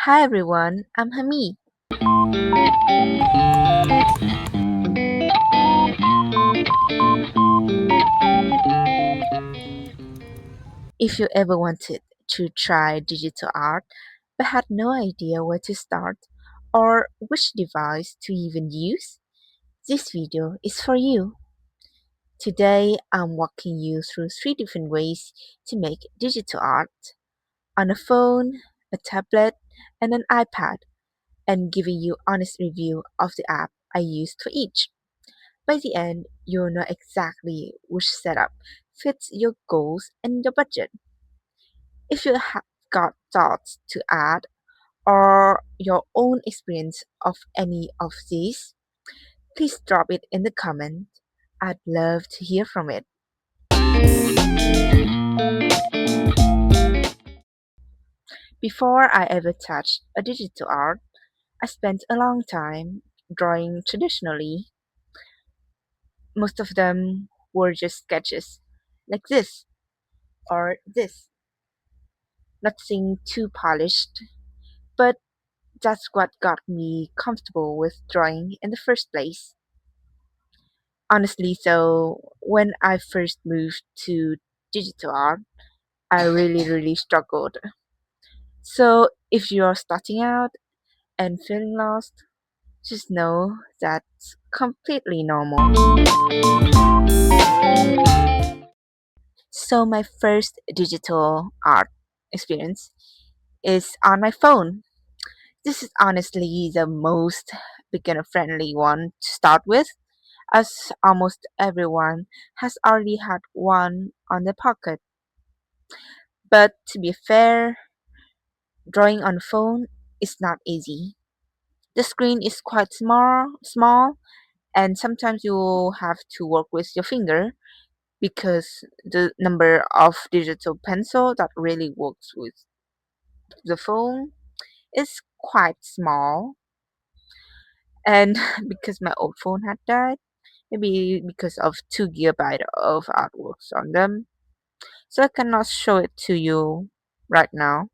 Hi everyone, I'm Hamid. If you ever wanted to try digital art but had no idea where to start or which device to even use, this video is for you. Today I'm walking you through three different ways to make digital art on a phone, a tablet, and an iPad, and giving you honest review of the app I used for each. By the end, you'll know exactly which setup fits your goals and your budget. If you have got thoughts to add or your own experience of any of these, please drop it in the comment. I'd love to hear from it. Before I ever touched a digital art, I spent a long time drawing traditionally. Most of them were just sketches, like this or this. Nothing too polished, but that's what got me comfortable with drawing in the first place. Honestly, so when I first moved to digital art, I really struggled. So if you're starting out and feeling lost, just know that's completely normal. So my first digital art experience is on my phone. This is honestly the most beginner friendly one to start with, as almost everyone has already had one on their pocket. But to be fair, drawing on phone is not easy. The screen is quite small, and sometimes you have to work with your finger because the number of digital pencil that really works with the phone is quite small. And because my old phone had died, maybe because of 2 GB of artworks on them, so I cannot show it to you right now,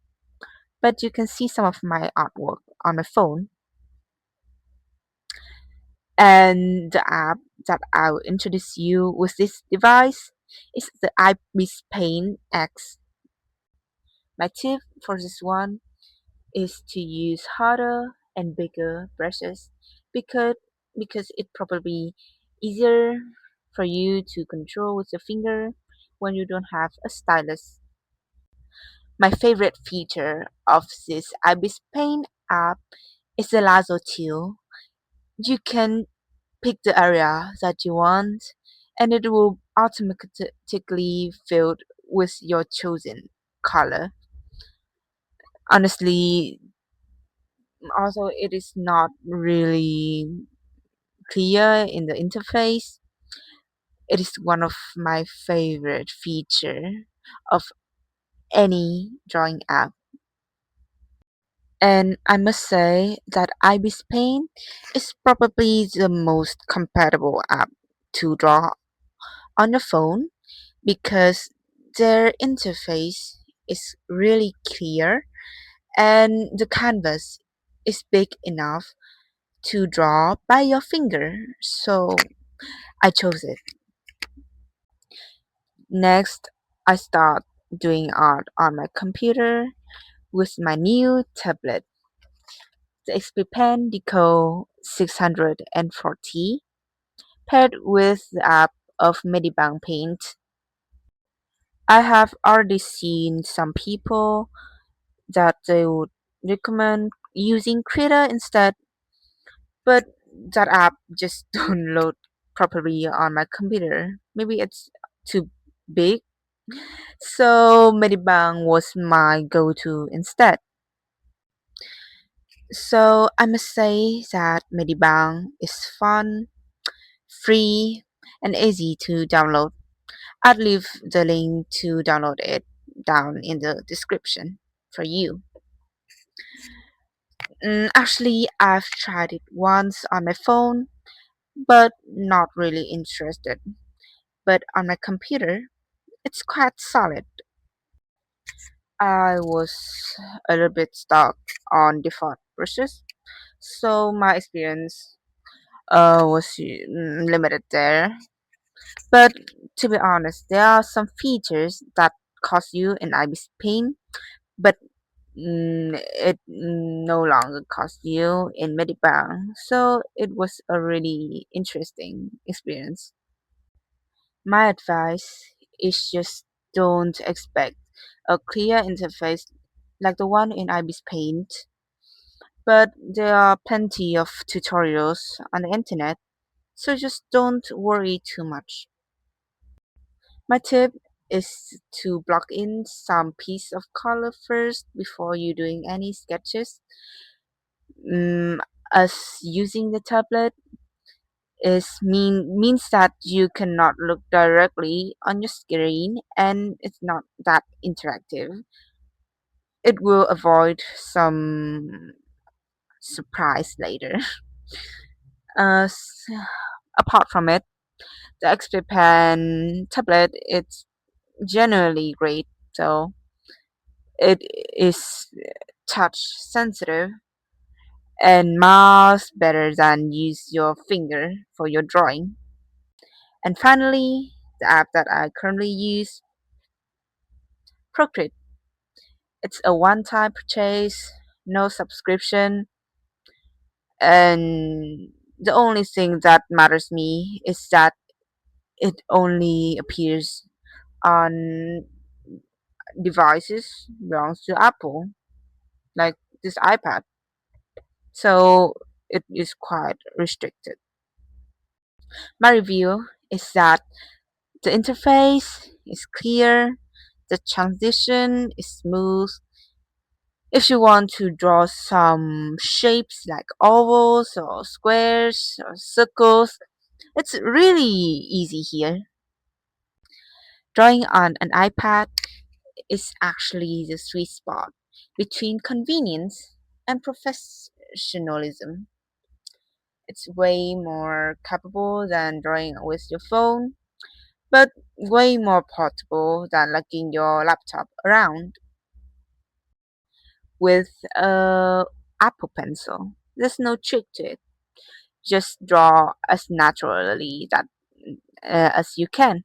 but you can see some of my artwork on my phone. And the app that I will introduce you with this device is the Ibis Paint X. My tip for this one is to use harder and bigger brushes because it probably easier for you to control with your finger when you don't have a stylus. My favorite feature of this Ibis Paint app is the lasso tool. You can pick the area that you want and it will automatically fill with your chosen color. Honestly, also it is not really clear in the interface. It is one of my favorite feature of any drawing app. And I must say that Ibis Paint is probably the most compatible app to draw on the phone because their interface is really clear and the canvas is big enough to draw by your finger. So I chose it. Next, I start doing art on my computer with my new tablet, the XP Pen Deco 640, paired with the app of Medibang Paint. I have already seen some people that they would recommend using Krita instead, but that app just don't load properly on my computer. Maybe it's too big. So Medibang was my go-to instead. So I must say that Medibang is fun, free, and easy to download. I'll leave the link to download it down in the description for you. Actually, I've tried it once on my phone, but not really interested. But on my computer, it's quite solid. I was a little bit stuck on default brushes, so my experience was limited there. But to be honest, there are some features that cost you an Ibis pain, but it no longer costs you in Medibang. So it was a really interesting experience. My advice is just don't expect a clear interface like the one in Ibis Paint, but there are plenty of tutorials on the internet, so just don't worry too much. My tip is to block in some piece of color first before you doing any sketches. Mm, as using the tablet means that you cannot look directly on your screen and it's not that interactive. It will avoid some surprise later. Uh, s- Apart from it, the XP Pen tablet it's generally great. So it is touch sensitive and much better than use your finger for your drawing. And finally, the app that I currently use, Procreate. It's a one-time purchase, no subscription, and the only thing that matters me is that it only appears on devices belongs to Apple, like this iPad. So it is quite restricted. My review is that the interface is clear, the transition is smooth. If you want to draw some shapes like ovals or squares or circles, it's really easy here. Drawing on an iPad is actually the sweet spot between convenience and professionalism. It's way more capable than drawing with your phone, but way more portable than lugging your laptop around with a Apple Pencil. There's no trick to it. Just draw as naturally that as you can.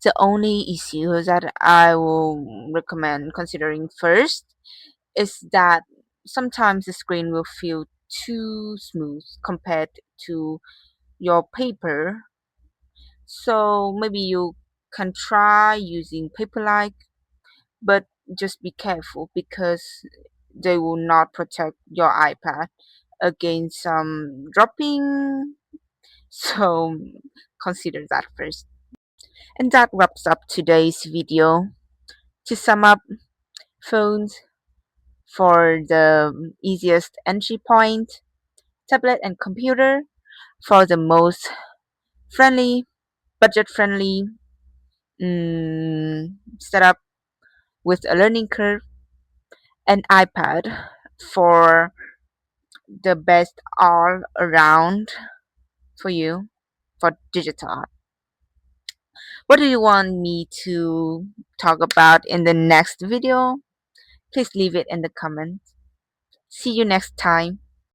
The only issue that I will recommend considering first is that sometimes the screen will feel too smooth compared to your paper. So maybe you can try using paper-like, but just be careful because they will not protect your iPad against some dropping. So consider that first. And that wraps up today's video. To sum up, phones for the easiest entry point, tablet and computer for the most friendly, budget friendly setup with a learning curve, and iPad for the best all around for you for digital art. What do you want me to talk about in the next video? Please leave it in the comments. See you next time.